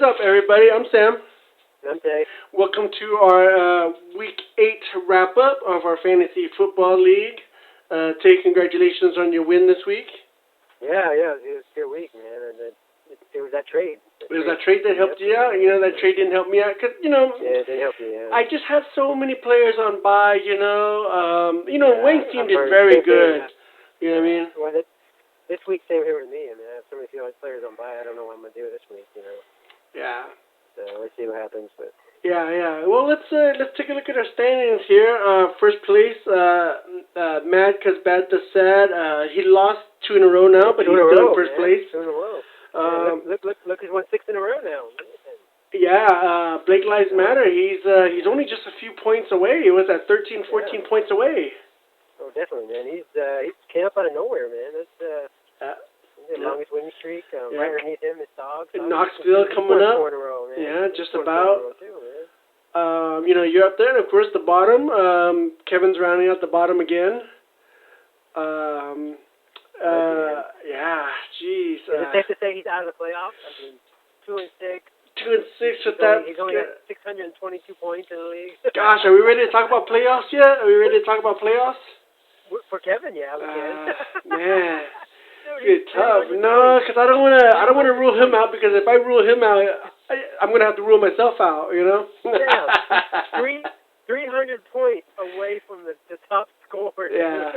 up, everybody? I'm Sam. I'm Dave. Welcome to our Week 8 wrap-up of our Fantasy Football League. Tay, congratulations on your win this week. Yeah, it was a good week, man. And it was that trade. It was that trade that helped you out. You know, that trade didn't help me out because, Yeah, it did help you, yeah. I just had so many players on bye, Wayne's team did I've heard very the same good. thing. You know what I mean? Well, this week, same here with me. I mean, I have so many players on bye. I don't know what I'm going to do this week, Yeah. So let's see what happens. But Yeah. Well, let's take a look at our standings here. First place, Mad Cause Bad the Sad. He lost 2 in a row now, but he's still in first place. 2 in a row. Look, he's won 6 in a row now. Yeah, Blake Lives Matter. He's only just a few points away. He was at 13, 14 points away. Oh, definitely, man. He came up out of nowhere, man. That's the longest winning streak. Right underneath him is Dogs. Knoxville coming up. 4 in a row, man. Yeah, just about. Too, You're up there, and of course the bottom. Kevin's rounding out the bottom again. Jeez. Is it safe to say he's out of the playoffs? I mean, 2 and 6. 2 and 6 with that. He's only got 622 points in the league. Gosh, are we ready to talk about playoffs yet? Are we ready to talk about playoffs? For Kevin, yeah, we can. Man, it's gonna be tough. No, because I don't want to rule him out, because if I rule him out, I'm gonna have to rule myself out. You know? Yeah. 300 points away from the top scorer. Yeah.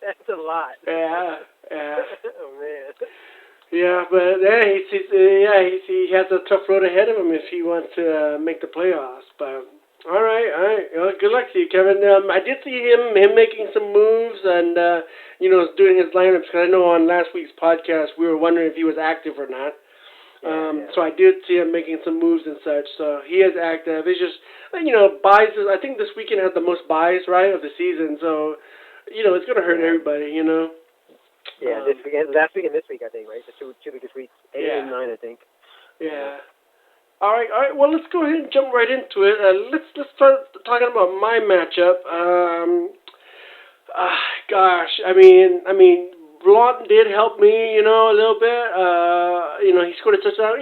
That's a lot. Yeah. Oh man. Yeah, but he has a tough road ahead of him if he wants to make the playoffs. But all right. Well, good luck to you, Kevin. I did see him making some moves and doing his lineups, because I know on last week's podcast we were wondering if he was active or not. So I did see him making some moves and such. So he is active. It's just buys. I think this weekend had the most buys, right, of the season. So it's gonna hurt everybody. Yeah, this weekend, last week and this week, I think, right? The two biggest weeks, 8 and 9, I think. Yeah. All right. Well, let's go ahead and jump right into it. Let's start talking about my matchup. Blount did help me, a little bit. He scored a touchdown.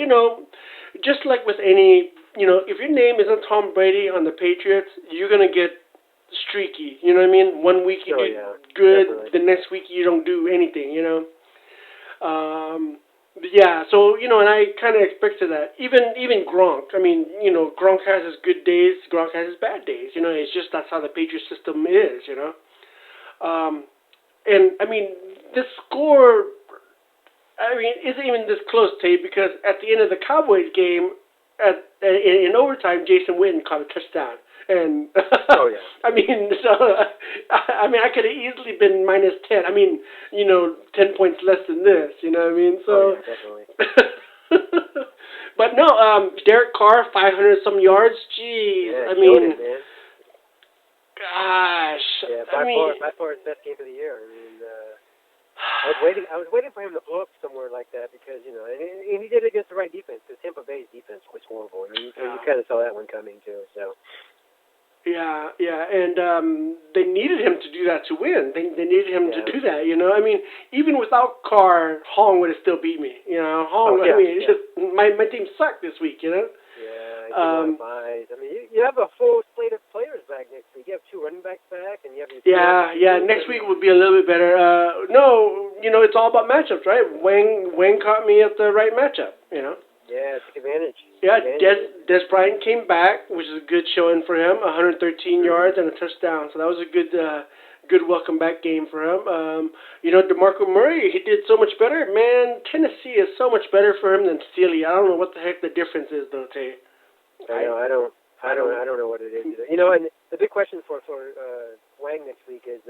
Just like with any, if your name isn't Tom Brady on the Patriots, you're gonna get streaky. You know what I mean? One week you do good, definitely. The next week you don't do anything. So and I kind of expected that. Even Gronk. Gronk has his good days. Gronk has his bad days. It's just that's how the Patriot system is. This score, isn't even this close, Tate, because at the end of the Cowboys game, in overtime, Jason Witten caught a touchdown. And I could have easily been minus 10. 10 points less than this. You know what I mean? So, definitely. But no, Derek Carr, 500 some yards. Jeez, man. Gosh. Yeah, by far his best game of the year. I was waiting for him to blow up somewhere like that, because and he did it against the right defense. Because Tampa Bay's defense was horrible. You kind of saw that one coming too. So. Yeah, and they needed him to do that to win. They needed him to do that, Even without Carr, Hong would have still beat me, my team sucked this week, Yeah, you have a full slate of players back next week. You have 2 running backs back, and you have your next week would be a little bit better. It's all about matchups, right? Wang caught me at the right matchup, Yeah, took advantage. Yeah, Des Bryant came back, which is a good showing for him. 113 yards and a touchdown, so that was a good welcome back game for him. DeMarco Murray, he did so much better. Man, Tennessee is so much better for him than Steely. I don't know what the heck the difference is, though, Tay. I don't know what it is either. And the big question for Wang next week is,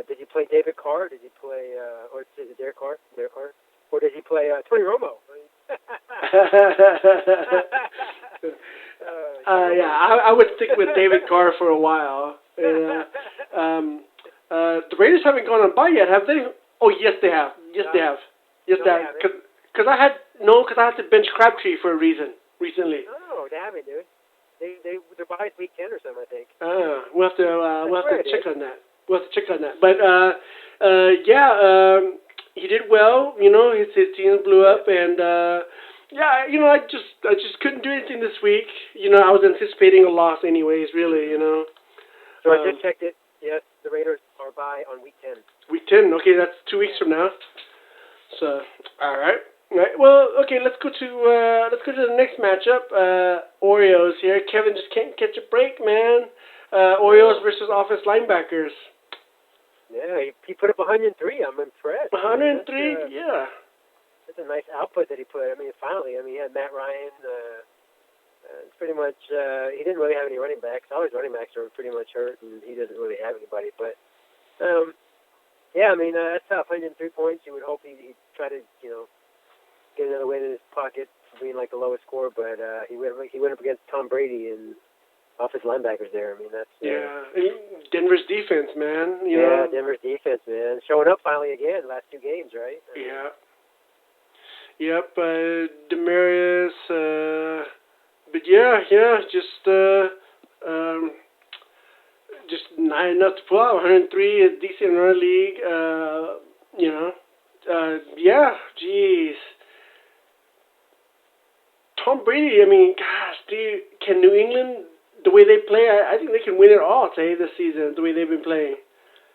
did you play David Carr? Did you play or is it Derek Carr? Or did he play Tony Romo? I would stick with David Carr for a while. The Raiders haven't gone on bye yet, have they? Oh, yes, they have. Yes, they have. Because I had to bench Crabtree for a reason recently. Oh, they haven't, dude. They're by week 10 or something, I think. We'll have to check on that. But he did well. His team blew up, and Yeah, I just couldn't do anything this week. I was anticipating a loss anyways, really. So I just checked it. Yes, the Raiders are bye on week 10. Week 10. Okay, that's 2 weeks from now. So, all right. All right. Well, okay. Let's go to the next matchup. Oreos here. Kevin just can't catch a break, man. Oreos versus Office Linebackers. Yeah, he put up 103. I'm impressed. 103. Yeah. That's a nice output that he put. I mean, finally. I mean, he had Matt Ryan. It's pretty much. He didn't really have any running backs. All his running backs are pretty much hurt, and he doesn't really have anybody. But, yeah, I mean, that's tough. 103 points. You would hope he'd try to, get another win in his pocket for being like the lowest score. But he went up against Tom Brady and Office linebackers there. I mean, that's. Yeah, Denver's defense, man. Yeah, Denver's defense, man, showing up finally again. The last 2 games, right? Yeah. Yep. Demarius. But yeah, just not enough to pull out. 103 is decent in our league. Yeah, jeez. Tom Brady, I mean, gosh, can New England, the way they play, I think they can win it all, this season, the way they've been playing.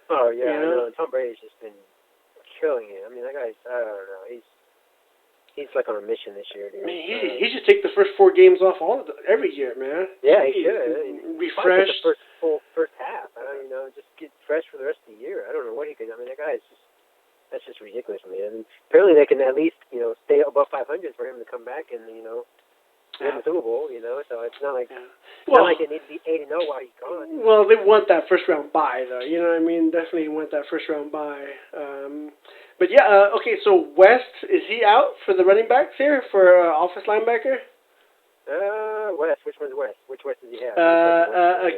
Oh, yeah, I know. Tom Brady's just been killing it. I mean, that guy's, I don't know, he's like on a mission this year, dude. Man, he should take the first 4 games off every year, man. Yeah, he should. Refresh. The first half. Just get fresh for the rest of the year. I don't know what he could. I mean, that guy is that's just ridiculous, man. And apparently, they can at least stay above 500 for him to come back and win the Super Bowl. So it's not like it's not like it needs to be 8-0 while he's gone. Well, they want that first round bye, though. You know what I mean? Definitely want that first round bye. But yeah, okay. So West, is he out for the running backs here for Office linebacker? West. Which one's West? Which West does he have?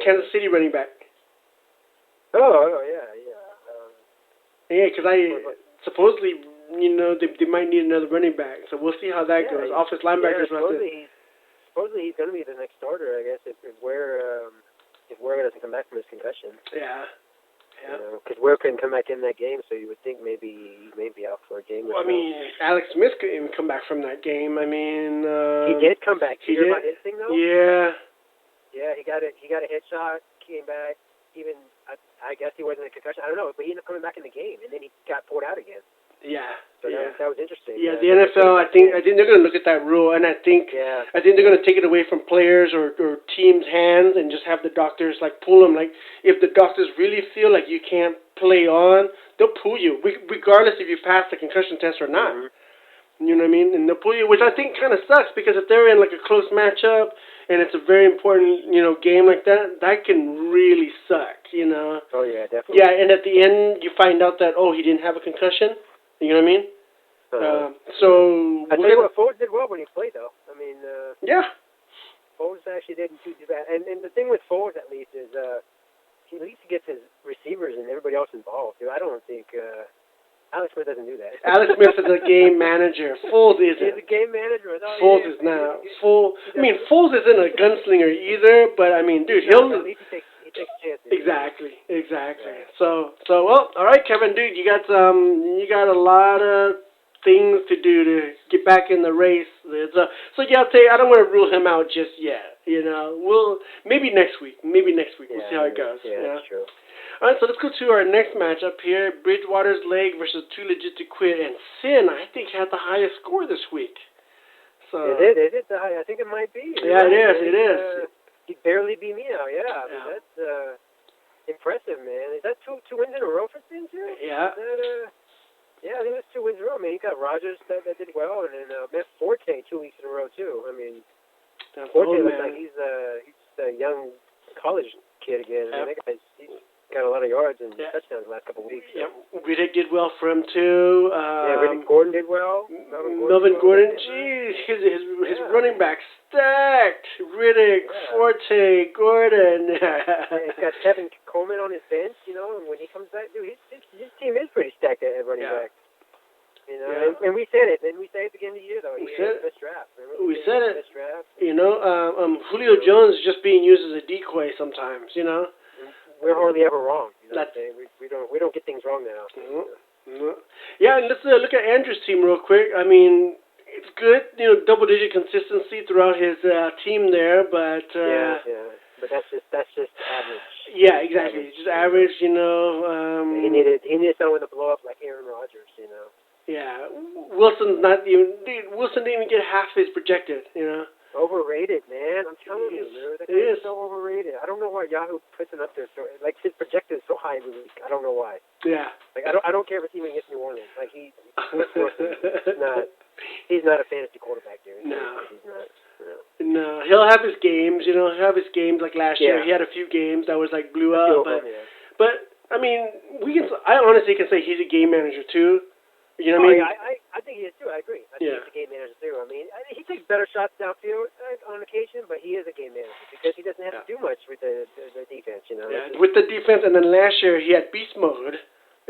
Kansas City running back. Oh yeah. Yeah, because supposedly, they might need another running back. So we'll see how that goes. Office linebackers. Supposedly he's going to be the next starter, I guess, if Ware doesn't come back from his concussion. Yeah. Because Ware couldn't come back in that game, so you would think maybe he may be out for a game. Well, I mean, Alex Smith couldn't even come back from that game. I mean, he did come back. He did. About his thing, though? Yeah. Yeah, he got a hit shot, came back. Even I guess he wasn't a concussion. I don't know, but he ended up coming back in the game, and then he got pulled out again. Yeah. So that was interesting. Yeah, the NFL. I think they're going to look at that rule, and I think they're going to take it away from players or teams' hands and just have the doctors pull them. Like if the doctors really feel like you can't play on, they'll pull you, regardless if you pass the concussion test or not. Mm-hmm. You know what I mean? And they'll pull you, which I think kind of sucks because if they're in a close matchup and it's a very important game like that, that can really suck. Oh yeah, definitely. Yeah, and at the end you find out that he didn't have a concussion. You know what I mean? So I tell you what, Foles did well when he played, though. I mean, yeah, Foles actually didn't do too bad. And the thing with Foles, at least, is he at least gets his receivers and everybody else involved. Dude, I don't think Alex Smith doesn't do that. Alex Smith is a game manager. Foles isn't. He's a game manager. Foles is not. Foles isn't a gunslinger either. But I mean, dude, at least he takes chances. Exactly. Yeah. So well, all right, Kevin, dude, you got a lot of things to do to get back in the race. So yeah, I'll tell you, I don't want to rule him out just yet. We'll maybe next week. We'll see how it goes. Yeah, that's true. All right, so let's go to our next matchup here: Bridgewater's Leg versus Too Legit to Quit. And Sin, I think, had the highest score this week. So Is it? I think it might be. Yeah, it is. He barely beat me now. Yeah, I mean, that's impressive, man. Is that two wins in a row for Sin too? Yeah. Yeah, I think that's 2 wins in a row. I mean, you got Rogers that did well, and then Matt Forte 2 weeks in a row too. I mean, Forte looks like he's a young college kid again. I mean, that guy's got a lot of yards and touchdowns the last couple of weeks. So. Yeah, Riddick did well for him too. Riddick Gordon did well. Melvin Gordon, geez, his running back stacked. Riddick, Forte, Gordon. He's got Tevin Coleman on his bench, and when he comes back, dude, his team is pretty stacked at running back. And we said it, and we say it at the beginning of the year, though. He had the best draft. We said it. Best draft. Julio Jones is just being used as a decoy sometimes, We're hardly ever wrong. We don't get things wrong now. Mm-hmm. Yeah, and let's look at Andrew's team real quick. I mean, it's good, double-digit consistency throughout his team there, but yeah. But that's just average. yeah, exactly, just average. He needed someone to blow up like Aaron Rodgers. Yeah, Wilson's not even. Dude, Wilson didn't even get half his projected. Overrated, man. I'm telling you, dude. That guy is so overrated. I don't know why Yahoo puts him up there so like his projected is so high every week. I don't know why. Yeah. Like I don't care if his team gets New Orleans. Like he's not a fantasy quarterback, dude. No. He's not. No, he'll have his games. He'll have his games like last year. He had a few games that was like blew up, but I mean, I honestly can say he's a game manager too. You know what I mean? I think he is too. I agree. I think he's a game manager too. I mean, he takes better shots downfield on occasion, but he is a game manager because he doesn't have to do much with the defense. Yeah, with the defense, and then last year he had beast mode.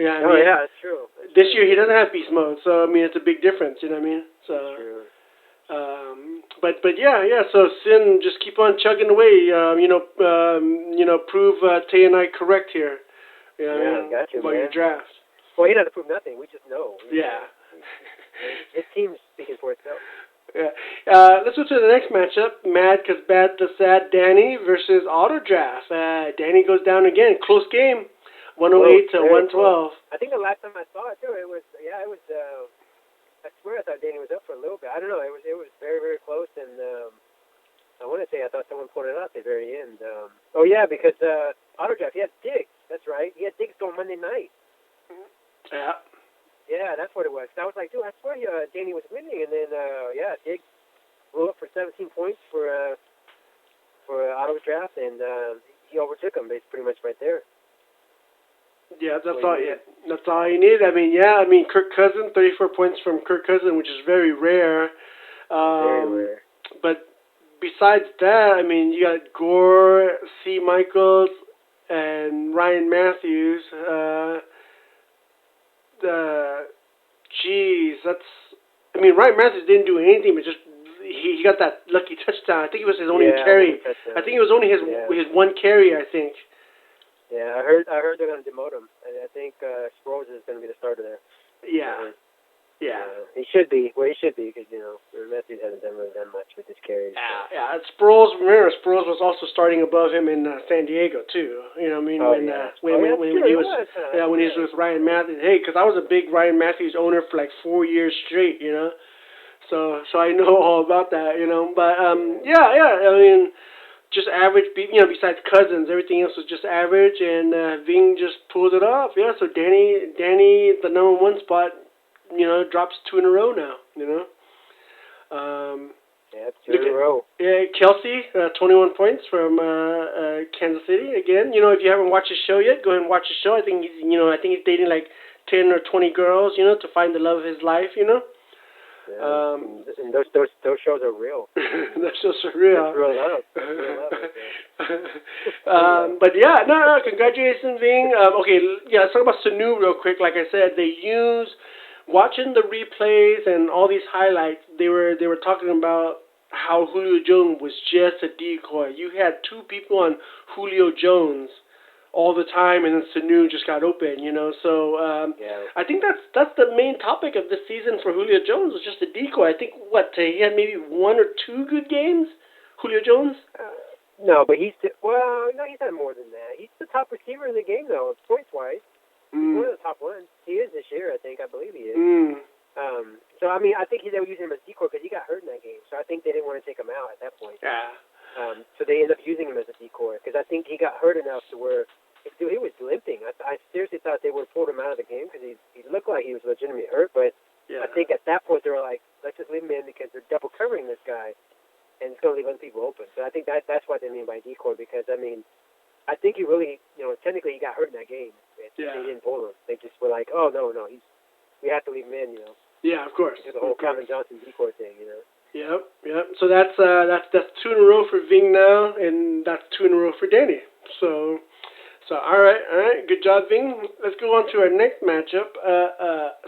Yeah. Yeah, that's true. This year he doesn't have beast mode, so I mean it's a big difference. You know what I mean? So. That's true. But yeah. So Sin, just keep on chugging away. Prove Tay and I correct here. Got you, about your draft. Well, he doesn't prove nothing. We just know. Yeah. His team's speaking for itself. Yeah. Let's go to the next matchup. Mad Cause Bad the Sad Danny versus Auto Draft. Danny goes down again. Close game. 108 to 112. Close. I think the last time I saw it too, it was. I swear I thought Danny was up for a little bit. I don't know. It was very, very close, and I want to say I thought someone pulled it out at the very end. Because Auto Draft, he had Diggs. That's right. He had Diggs going Monday night. Yeah. Yeah, that's what it was. I was like, dude, I swear Danny was winning, and then Diggs blew up for 17 points for Auto Draft, and he overtook him. Pretty much right there. Yeah, that's all. Yeah, that's all you need. I mean, Kirk Cousins, 34 points from Kirk Cousins, which is very rare. Very rare. But besides that, I mean, you got Gore, C. Michaels, and Ryan Matthews. Ryan Matthews didn't do anything, but just he got that lucky touchdown. I think it was his only carry. I think it was only his one carry. I think. Yeah, I heard they're going to demote him. I think Sproles is going to be the starter there. Yeah. He should be. Well, he should be because Matthews hasn't really done much with his carries. Yeah. Sproles. Remember, Sproles was also starting above him in San Diego too. You know what I mean? When he was with Ryan Matthews. Hey, because I was a big Ryan Matthews owner for like 4 years straight. So I know all about that. But I mean. Just average, besides Cousins, everything else was just average, and Ving just pulled it off. Yeah, so Danny, the number one spot, drops 2 in a row now. 2 in a row. Yeah, Kelsey, 21 points from Kansas City again. If you haven't watched his show yet, go ahead and watch his show. I think he's dating like 10 or 20 girls, to find the love of his life. Yeah. And those shows are real. Those shows are real. That's real love. But yeah, no, congratulations, Ving. Let's talk about Sanu real quick. Like I said, watching the replays and all these highlights. They were talking about how Julio Jones was just a decoy. You had 2 people on Julio Jones all the time, and then Sanu just got open, So I think that's the main topic of this season for Julio Jones was just a decoy. I think he had maybe 1 or 2 good games, Julio Jones. No, but he's had more than that. He's the top receiver in the game though, points wise. He's one of the top ones. He is this year, I believe he is. So I mean, I think they were using him as decoy because he got hurt in that game. So I think they didn't want to take him out at that point. Yeah. So they ended up using him as a decoy because I think he got hurt enough to where. Dude, he was limping. I seriously thought they would have pulled him out of the game because he looked like he was legitimately hurt. But I think at that point they were like, let's just leave him in because they're double covering this guy, and it's going to leave other people open. So I think that's what they mean by decoy because, I mean, I think he really, technically he got hurt in that game. They didn't pull him. They just were like, oh, no, we have to leave him in, Yeah, of course. Do the whole Calvin Johnson decoy thing, Yep. So that's 2 in a row for Ving now, and that's 2 in a row for Danny. So all right, good job, Ving. Let's go on to our next matchup.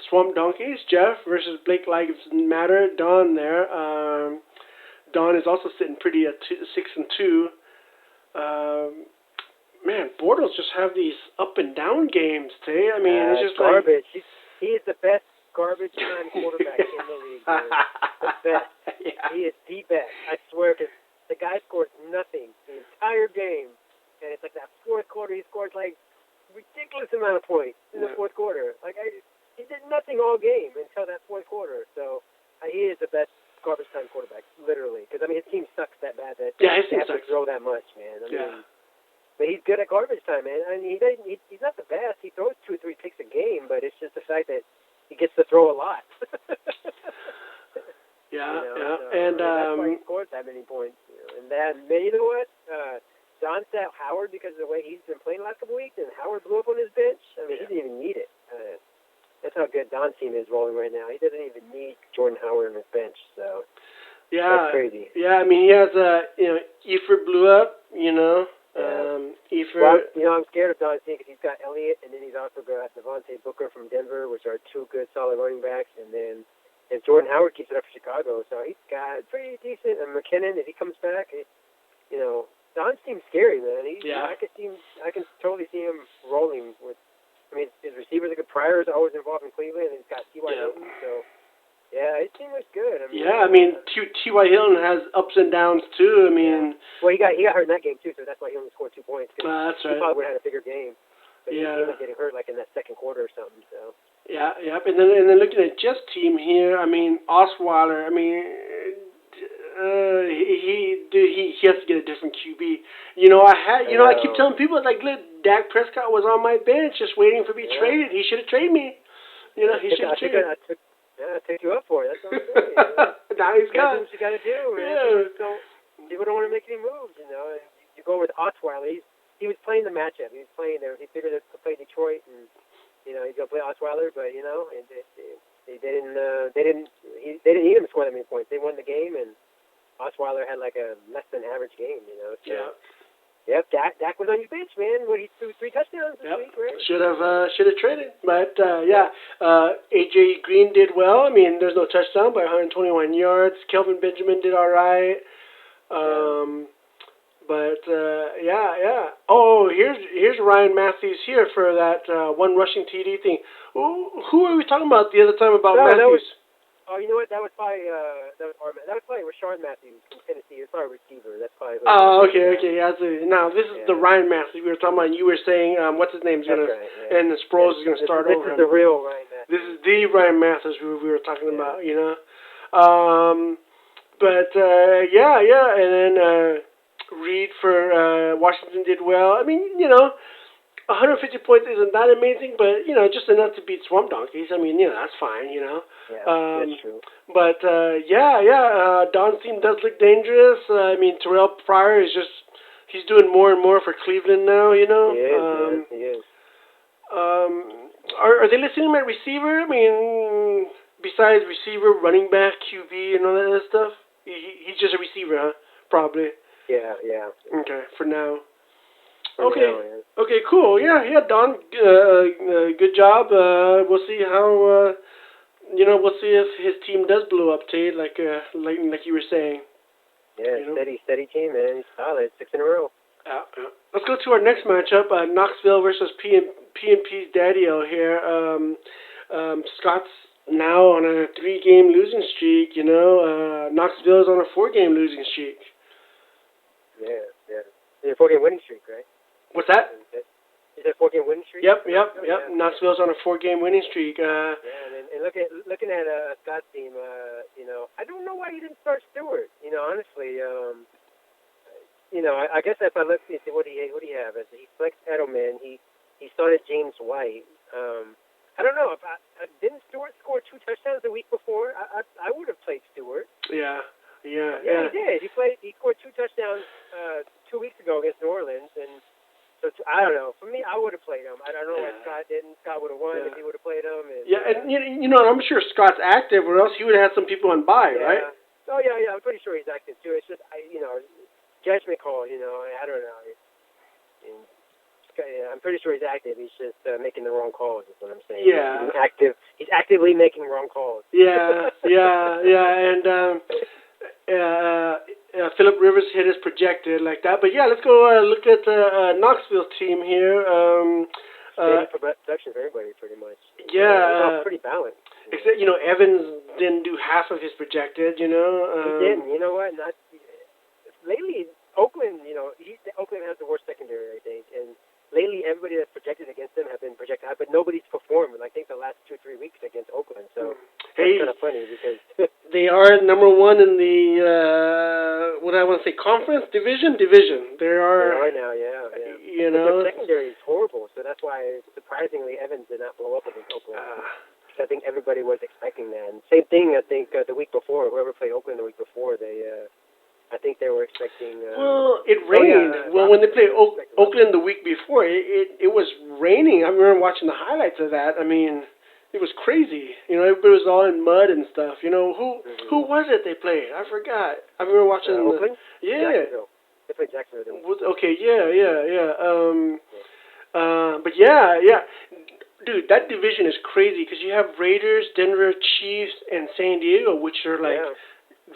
Swamp Donkeys, Jeff versus Blake Lives Matter, Don there. Don is also sitting pretty at 6-2. Man, Bortles just have these up and down games, Tay. I mean, it's just garbage. He is the best garbage time quarterback in the league. the best. Yeah. He is the best. I swear, because the guy scores nothing the entire game, and it's like that fourth quarter he scores like ridiculous amount of points in the fourth quarter. Like he did nothing all game until that fourth quarter. So he is the best garbage time quarterback, literally. Because I mean, his team sucks that bad that his they team have to sucks. throw that much, man. I mean, but he's good at garbage time, man. I mean, he's not the best. He throws 2 or 3 picks a game, but it's just the fact that he gets to throw a lot. Yeah, you know, yeah, so, and that's why he scores that many points. You know. And then, you know what? John sat Howard because of the way he's been playing the last couple weeks, and Howard blew up on his bench. I mean, he didn't even need it. That's how good Don's team is rolling right now. He doesn't even need Jordan Howard on his bench. So that's crazy. Yeah, I mean, he has Eifert blew up. Eifert. Well, I'm scared of Don's team because he's got Elliott, and then he's also got Devontae Booker from Denver, which are 2 good, solid running backs, and then. If Jordan Howard keeps it up for Chicago, so he's got pretty decent. And McKinnon, if he comes back, Don's team's scary, man. I can totally see him rolling with. I mean, his receivers are good. Pryor's always involved in Cleveland, and he's got T.Y. Hilton, so his team looks good. I mean, T.Y. Hilton has ups and downs too. I mean, well, he got hurt in that game too, so that's why he only scored 2 points. That's right. He probably would have had a bigger game, but he ended up getting hurt like in that second quarter or something. So. Yeah, yep. And then looking at Jeff's team here, I mean, Osweiler, I mean, he has to get a different QB. I keep telling people, like, look, Dak Prescott was on my bench just waiting for me to be traded. He should have traded me. He should have traded me. I took you up for it. That's what I'm saying. Now he's got what you got to do, man. Yeah. People don't want to make any moves, You go with Osweiler. He was playing the matchup. He was playing there. He figured to play Detroit and. He's gonna play Osweiler, but they didn't need him to score that many points. They won the game, and Osweiler had like a less than average game. So, Yep, Dak was on your bench, man. He threw 3 touchdowns this week, right? Should have traded, but AJ Green did well. I mean, there's no touchdown, but 121 yards. Kelvin Benjamin did all right. But Oh, here's Ryan Matthews here for that one rushing TD thing. Who were we talking about the other time about Matthews? You know what? That was probably Rashard Matthews from Tennessee. It's probably a receiver. That's probably. Okay. Yeah. Now this is the Ryan Matthews we were talking about. You were saying what's his name's gonna and the Sproles is gonna start over. This is the real Ryan Matthews. This is the Ryan Matthews we were talking about. And then. Reed for Washington did well. I mean, 150 points isn't that amazing, but just enough to beat Swamp Donkeys. I mean, that's fine. Yeah, that's true. But Don's team does look dangerous. I mean, Terrell Pryor he's doing more and more for Cleveland now. He is. Are they listing him at receiver? I mean, besides receiver, running back, QB, and all that other stuff, he's just a receiver, huh? Probably. Yeah. Okay, for now. Okay, cool. Yeah, Don, good job. We'll see how, we'll see if his team does blow up, Tate, like you were saying. Yeah, steady team, man. He's solid. 6 in a row. Let's go to our next matchup, Knoxville versus P&P's Daddy-O here. Scott's now on a 3-game losing streak, Knoxville's on a 4-game losing streak. Yeah. It's a 4-game winning streak, right? What's that? Is it a 4-game winning streak? Yep. Knoxville's on a 4-game winning streak. And looking at Scott's team, I don't know why he didn't start Stewart. Honestly, I guess if I look at what do you have? He flexed Edelman. He started James White. I don't know if didn't Stewart score 2 touchdowns the week before? I would have played Stewart. Yeah, he did. He scored 2 touchdowns 2 weeks ago against New Orleans, and so I don't know. For me, I would have played him. I don't know why Scott didn't. Scott would have won if he would have played him. And I'm sure Scott's active, or else he would have had some people on bye, right? Oh yeah. I'm pretty sure he's active too. It's just judgment call. I don't know. I'm pretty sure he's active. He's just making the wrong calls. Is what I'm saying. Yeah. He's active. He's actively making wrong calls. Yeah. And Phillip Rivers hit his projected like that. But let's go look at Knoxville team here. Steady production for everybody, pretty much. Yeah. It's pretty balanced. Except, Evans didn't do half of his projected, He didn't. You know what? Lately, Oakland. Oakland has the worst secondary, I think, and lately everybody that's projected against them have been projected high, but nobody's performed. I think the last 2-3 weeks against Oakland. So hey, it's kind of funny because they are number one in the what I want to say conference division. They are now. Yeah. You But their secondary is horrible, so that's why surprisingly Evans did not blow up against Oakland. I think everybody was expecting that. And same thing, I think the week before, whoever played Oakland the week before, I think they were expecting. Well, it rained. When they played Oakland the week before, it was raining. I remember watching the highlights of that. I mean, it was crazy. Everybody was all in mud and stuff. Who was it they played? I forgot. I remember watching. Oakland? Yeah. Jacksonville. They played Jacksonville. Okay. Yeah. But yeah. Dude, that division is crazy because you have Raiders, Denver, Chiefs, and San Diego, which are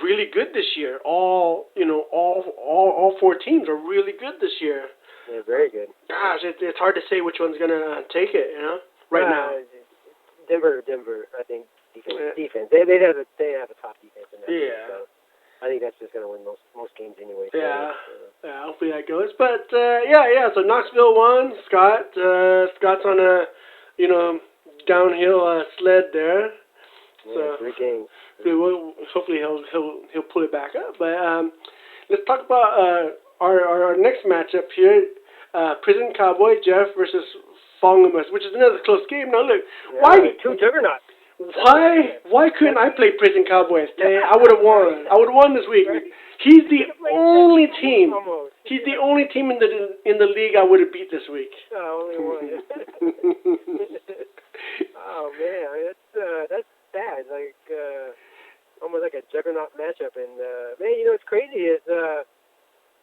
really good this year. All four teams are really good this year. Yeah, very good. Gosh, it's hard to say which one's gonna take it. Right now. Denver. I think defense. They have a top defense in that. Yeah. So I think that's just gonna win most games anyway. Yeah. Hopefully that goes. But yeah. So Knoxville won. Scott's on a downhill sled there. Yeah, 3 games. Hopefully he'll pull it back up. But let's talk about our next matchup here: Prison Cowboy Jeff versus Fongamus, which is another close game. Now look, why 2 juggernauts? Why couldn't I play Prison Cowboys? I would have won. I would have won this week. He's the only team. He's the only team in the league I would have beat this week. Only one. Oh man, that's bad. Almost like a juggernaut matchup. And man, what's crazy is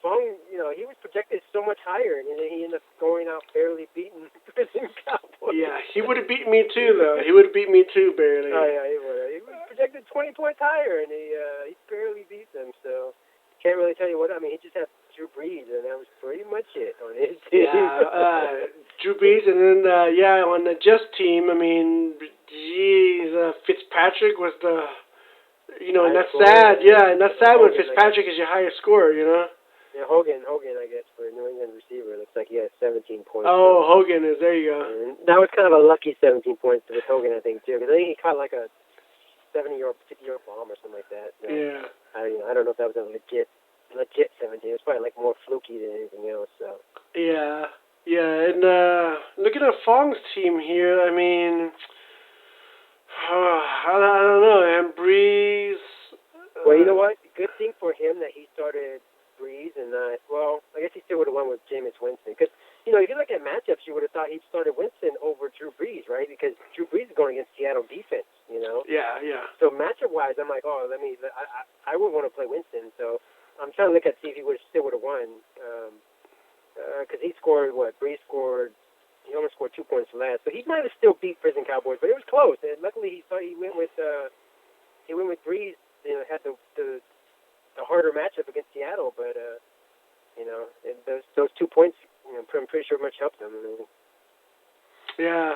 Fong. He was projected so much higher, and then he ended up going out barely beating Prison Cowboys. Yeah, he would have beaten me too, though. He would have beat me too, barely. Oh yeah, he would. He was projected 20 points higher, and he barely beat them. So can't really tell you what. I mean, he just had Drew Brees, and that was pretty much it on his team. Yeah, Drew Brees, and then on the Just team, I mean, geez, Fitzpatrick was the, and that's sad. Yeah, and that's sad when Fitzpatrick is your highest scorer. Yeah, Hogan, I guess, for a New England receiver. Looks like he has 17 points. Oh, Hogan is, there you go. And that was kind of a lucky 17 points with Hogan, I think, too, because I think he caught like a 70-yard, 50-yard bomb or something like that. So, yeah. I don't know if that was a legit 17. It was probably like more fluky than anything else. So. Yeah, and looking at Fong's team here, I mean, I don't know, man. Breeze. Well, you know what? Good thing for him that he started Breeze and I guess he still would have won with Jameis Winston. Because, if you look at matchups, you would have thought he started Winston over Drew Brees, right? Because Drew Brees is going against Seattle defense, Yeah. So matchup-wise, I'm like, I would want to play Winston. So I'm trying to look at see if he still would have won. Because he scored, Brees scored, he almost scored 2 points less. So he might have still beat Prison Cowboys, but it was close. And luckily, he went with Brees, had the harder matchup against Seattle, but those 2 points, I'm pretty sure much helped them. Yeah.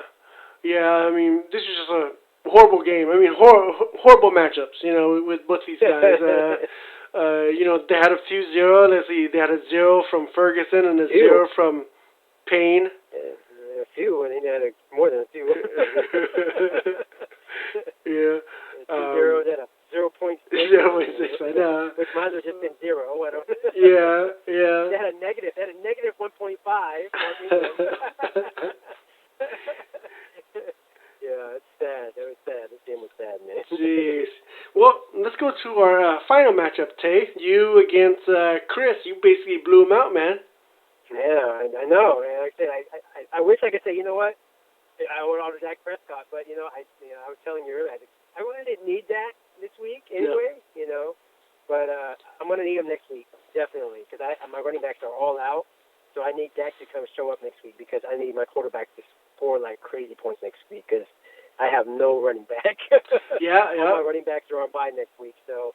I mean, this is just a horrible game. I mean, horrible matchups. With both these guys. They had a few zero. Let's see, they had a 0 from Ferguson and a 0 from Payne. A few, and they had more than a few. Yeah. 2 zeros at a 0.6. 0.6, I know. Which might have just been 0. I don't. Yeah. They had a negative. They had a negative 1.5. Yeah, it's sad. It was sad. This game was sad, man. Jeez. Well, let's go to our final matchup, Tay. You against Chris. You basically blew him out, man. Yeah, I know. Like I said, I wish I could say, you know what, I went on to Dak Prescott, but I was telling you earlier, I really didn't need Dak this week anyway, But I'm gonna need him next week, definitely, because my running backs are all out, so I need Dak to come show up next week because I need my quarterback to score like crazy points next week because I have no running back. Yeah. All my running backs are on bye next week, so.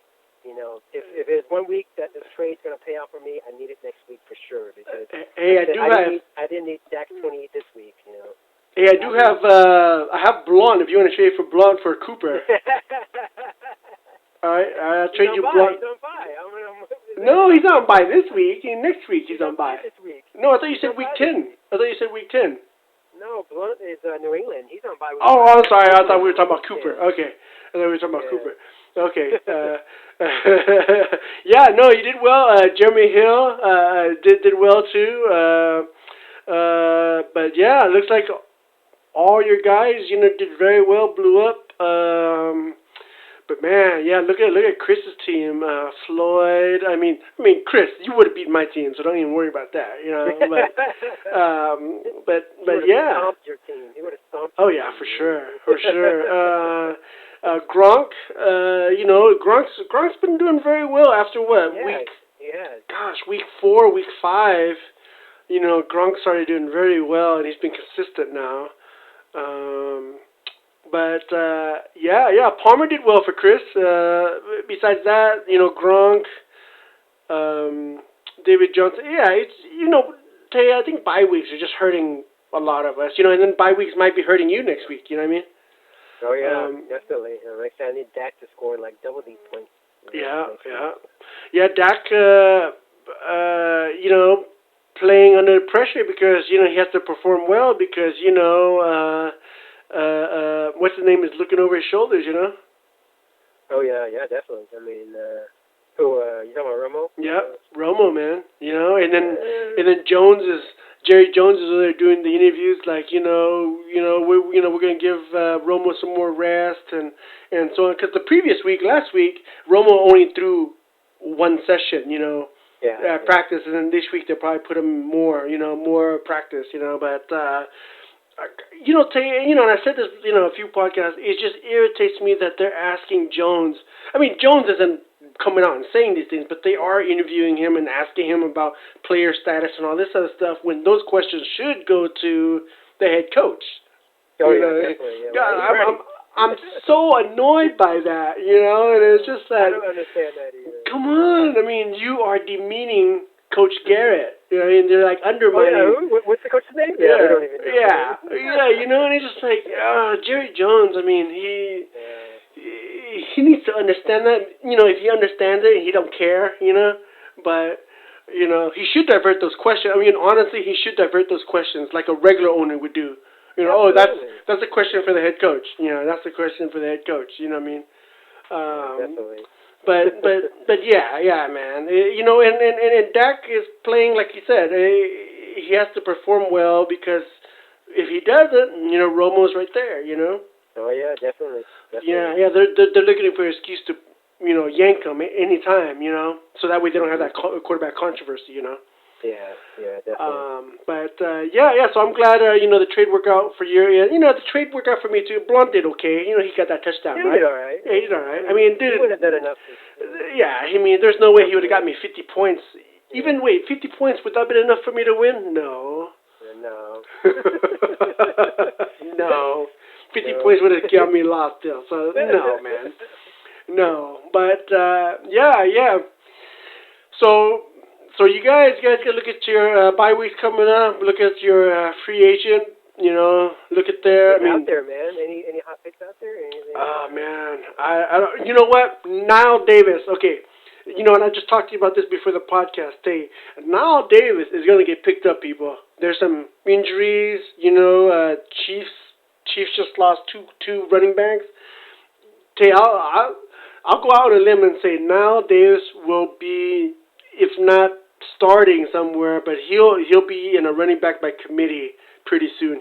If it's 1 week that this trade's going to pay out for me, I need it next week for sure. Because I didn't need Dak 28 this week. Hey, I do have I have Blunt. If you want to trade for Blunt for Cooper, all right, I'll trade you Blunt. He's on bye. No, he's on by this week. Next week he's on by. This week. No, I thought you said week 10. I thought you said week 10. No, Blunt is New England. He's on bye. Oh, I'm sorry. I thought we were talking about Cooper. Okay. I thought we were talking about Cooper. Okay. Yeah, no, you did well. Jeremy Hill did well too. But yeah, it looks like all your guys, did very well, blew up. But man, yeah, look at Chris's team, Floyd. I mean, Chris, you would have beaten my team, so don't even worry about that, But yeah. Stomped your team. He would have stomped. Oh yeah, for sure. Gronk, Gronk's been doing very well after what week? Yeah. Gosh, week 4, week 5. Gronk started doing very well, and he's been consistent now. Yeah, Palmer did well for Chris. Besides that, Gronk, David Johnson. Yeah, it's Tay, I think bye weeks are just hurting a lot of us. And then bye weeks might be hurting you next week. You know what I mean? Oh yeah, definitely. Like I need Dak to score like double these points. Yeah. Dak. Playing under pressure because he has to perform well because what's his name is looking over his shoulders. Oh yeah, definitely. I mean, who you talking about Romo? Yeah, Romo, man. And then Jerry Jones is over there doing the interviews like we're gonna give Romo some more rest and so on because the previous week, last week, Romo only threw one session, practice, and then this week they'll probably put him more practice, but and I said this, a few podcasts. It just irritates me that they're asking Jones. I mean, Jones isn't coming out and saying these things, but they are interviewing him and asking him about player status and all this other stuff when those questions should go to the head coach. Oh, definitely. Yeah. I'm so annoyed by that, and it's just that. I don't understand that either. Come on, I mean, you are demeaning Coach Garrett. And they're like undermining. Oh, yeah. What's the coach's name? Yeah, we don't even know. Yeah, and it's just like Jerry Jones. I mean, he needs to understand that. If he understands it, he don't care. But he should divert those questions. I mean, honestly, he should divert those questions like a regular owner would do. That's a question for the head coach. That's a question for the head coach. You know what I mean? Definitely. But yeah, man. And Dak is playing like you said. He has to perform well because if he doesn't, Romo's right there. Oh yeah, definitely. Yeah. They're looking for an excuse to yank him anytime. So that way they don't have that quarterback controversy. Yeah, definitely. So I'm glad the trade worked out for you. The trade worked out for me too. Blunt did okay. He got that touchdown, right? He did all right. Yeah, he did all right. I mean, he would have done enough. Yeah, I mean, there's no way he would have got me 50 points. Even 50 points, would that have been enough for me to win? No. No. No. 50 points would have got me lost still. So no, man. No, but yeah. So you guys gotta look at your bye weeks coming up. Look at your free agent. Look at their. Out there, man. Any hot picks out there? Anything? Oh man, I don't. You know what? Niall Davis. Okay. And I just talked to you about this before the podcast. Niall Davis is gonna get picked up, people. There's some injuries. Chiefs just lost two running backs. I'll go out on a limb and say Niall Davis will be, if not starting somewhere, but he'll be in a running back by committee pretty soon.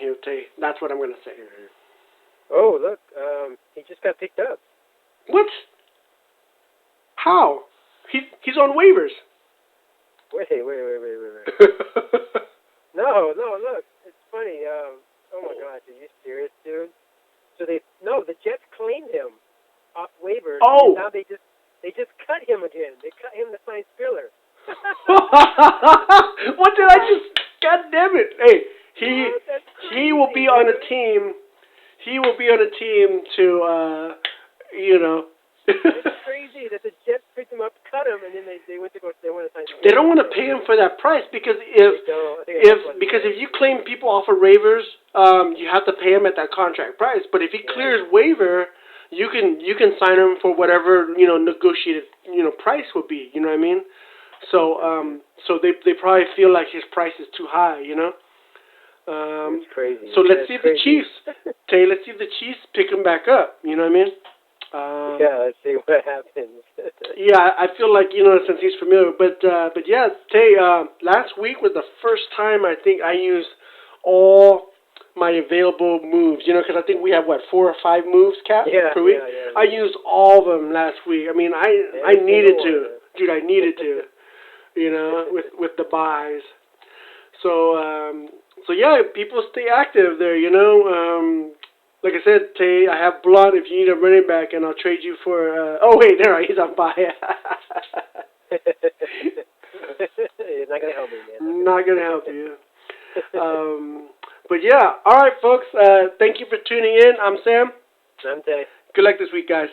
That's what I'm gonna say. Oh look, he just got picked up. What? How? He's on waivers. Wait. No, look, it's funny. Oh my gosh, are you serious, dude? So the Jets claimed him off waivers. Oh. And now they just cut him again. They cut him to sign Spiller. What did I just? God damn it! Hey, he will be on a team. He will be on a team to It's crazy that the Jets picked him up, cut him, and then they went to go. They want to sign. They don't want to pay him for that price because if you claim people off of waivers, you have to pay him at that contract price. But if he clears waiver, you can sign him for whatever negotiated price would be. You know what I mean? So so they probably feel like his price is too high. It's crazy. So let's see if the Chiefs, let's see if the Chiefs pick him back up. You know what I mean? Let's see what happens. Yeah, I feel like since he's familiar, but yeah, Tay. Last week was the first time I think I used all my available moves. Because I think we have 4 or 5 moves per week. Yeah. I used all of them last week. I mean, I needed to, dude. I needed to. With the buys. So yeah, people stay active there. Like I said, Tay, I have Blunt if you need a running back, and I'll trade you for. Oh wait, no, he's on buy. He's not gonna help me, man. Not gonna help you. But yeah, all right, folks. Thank you for tuning in. I'm Sam. I'm Tay. Good luck this week, guys.